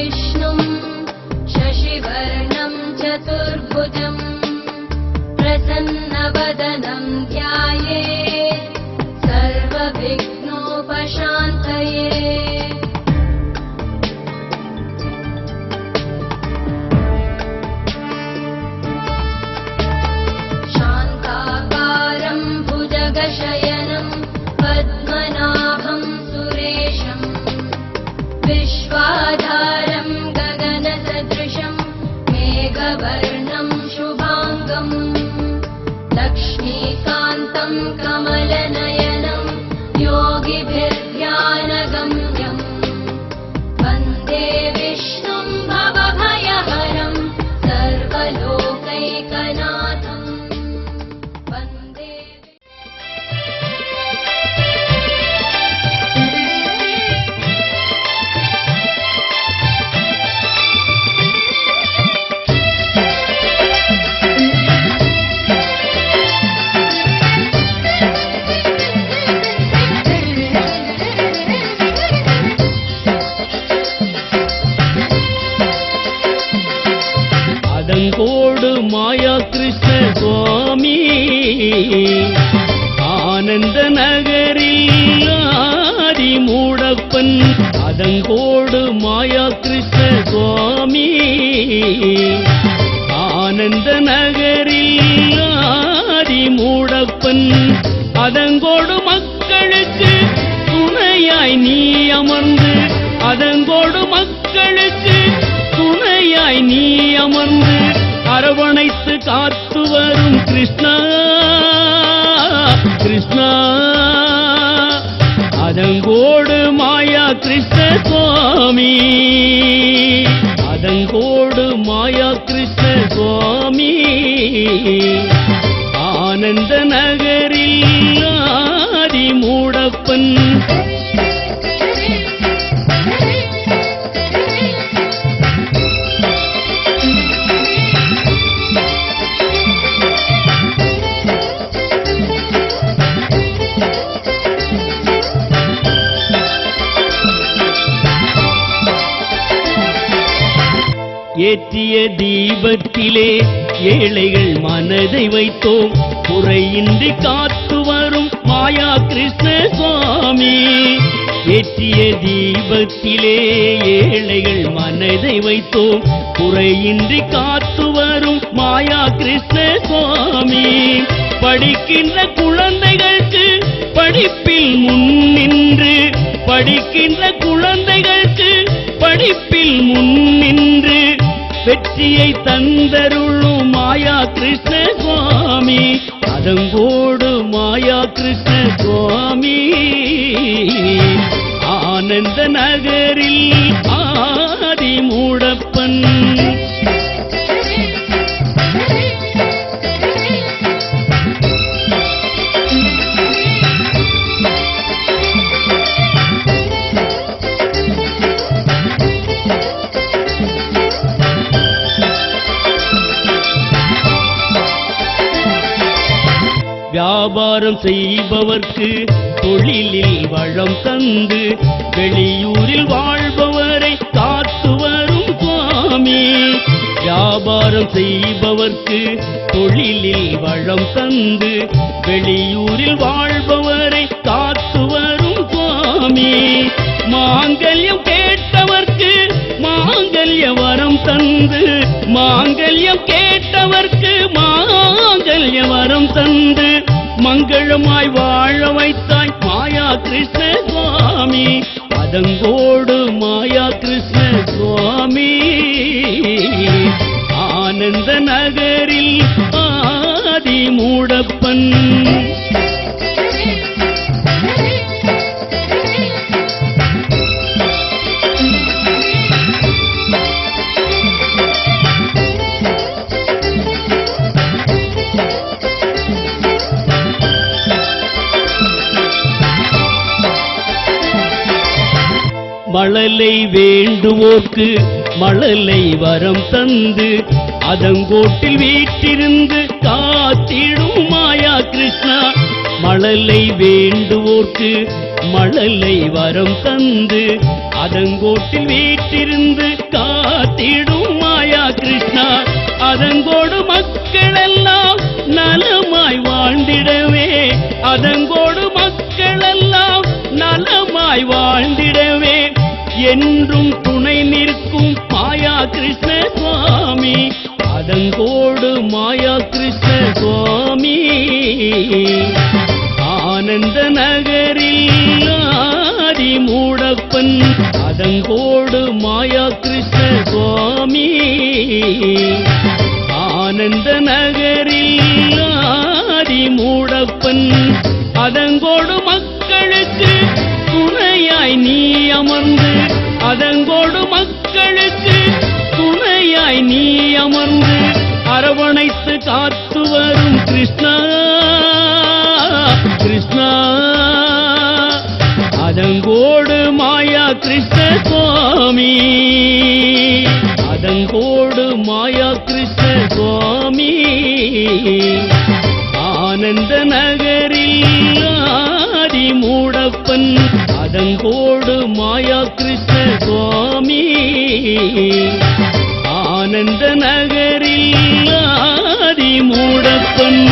विष्णुं शशिवर्णं चतुर्भुजं प्रसन्नवदनं ध्यायेत् सर्वविघ्नोपशान्तये। शान्ताकारं भुजगशयनं पद्मनाभं सुरेशं विश्वाधारं गगनसदृशं मेघवर्णं शुभाङ्गं लक्ष्मीकान्तं कमलनयनं योगिभिर्ध्यानगम्यं वन्दे विष्णुं भवभयहरं सर्वलोकैकनाथं वन्दे। அதங்கோடு மாயா கிருஷ்ண சுவாமி ஆனந்த நகரில் ஆதி மூடப்பன். அதங்கோடு மாயா கிருஷ்ண சுவாமி ஆனந்த நகரில் ஆதி மூடப்பன். அதங்கோடு மக்களுக்கு துணையாய் நீ அமர்ந்து, அதங்கோடு மக்களுக்கு துணையாய் நீ அமர்ந்து அரவணைத்து காத்து வரும் கிருஷ்ணா கிருஷ்ணா. அதங்கோடு மாயா கிருஷ்ண சுவாமி, அதங்கோடு மாயா கிருஷ்ண சுவாமி ஆனந்த நகரில் ஆதி மூடப்பன். ஏற்றிய தீபத்திலே ஏழைகள் மனதை வைத்தோம், குறையின்றி காத்து வரும் மாயா கிருஷ்ண சுவாமி. ஏற்றிய தீபத்திலே ஏழைகள் மனதை வைத்தோம், குறையின்றி காத்து வரும் மாயா கிருஷ்ண சுவாமி. படிக்கின்ற குழந்தைகளுக்கு படிப்பில் முன்னின்று, படிக்கின்ற குழந்தைகளுக்கு படிப்பில் முன்னின்று வெற்றியை தந்தருளும் மாயா கிருஷ்ண சுவாமி. அதங்கோடு மாயா கிருஷ்ண சுவாமி ஆனந்த நகரில் ஆதி மூடப்பன். வியாபாரம் செய்பவர்க்கு தொழிலில் வளம் தந்து, வெளியூரில் வாழ்பவரை காத்து வரும் சுவாமி. வியாபாரம் செய்பவர்க்கு தொழிலில் வளம் தந்து, வெளியூரில் வாழ்பவரை காத்து வரும் சுவாமி. மாங்கல்யம் கேட்டவர்க்கு மாங்கல்ய வரம் தந்து, மாங்கல்யம் கேட்டவர்க்கு மாங்கல்ய வரம் தந்து மங்களமாய் வாழ வைத்தாய் மாயா கிருஷ்ண சுவாமி. அதங்கோடு மாயா கிருஷ்ண சுவாமி ஆனந்த நகரில் ஆதி மூடப்பன். மழலை வேண்டுவோர்க்கு மழலை வரம் தந்து, அதங்கோட்டில் வீற்றிருந்து காத்திடும் மாயா கிருஷ்ணா. மழலை வேண்டுவோர்க்கு மழலை வரம் தந்து, அதங்கோட்டில் வீற்றிருந்து என்றும் துணை நிற்கும் மாயா கிருஷ்ண சுவாமி, அதங்கோடு மாயா கிருஷ்ண சுவாமி. ஆனந்த நகரில் ஆதி மூடப்பன், அதங்கோடு மாயா கிருஷ்ண சுவாமி. ஆனந்த நகரில் ஆதி மூடப்பன், அதங்கோடு மக்களுக்கு துணையாய் நீ அமர்ந்து, அதங்கோடு மக்களுக்கு துணையாய் நீ அமர்ந்து அரவணைத்து காத்து வரும் கிருஷ்ணா கிருஷ்ணா. அதங்கோடு மாயா கிருஷ்ண சுவாமி, அதங்கோடு மாயா கிருஷ்ண சுவாமி. ஆனந்த நகரில் ஆதி மூடப்பன், அதங்கோடு மாயா கிருஷ்ண சுவாமி. ஆனந்த நகரில் ஆதி மூடப்பன்.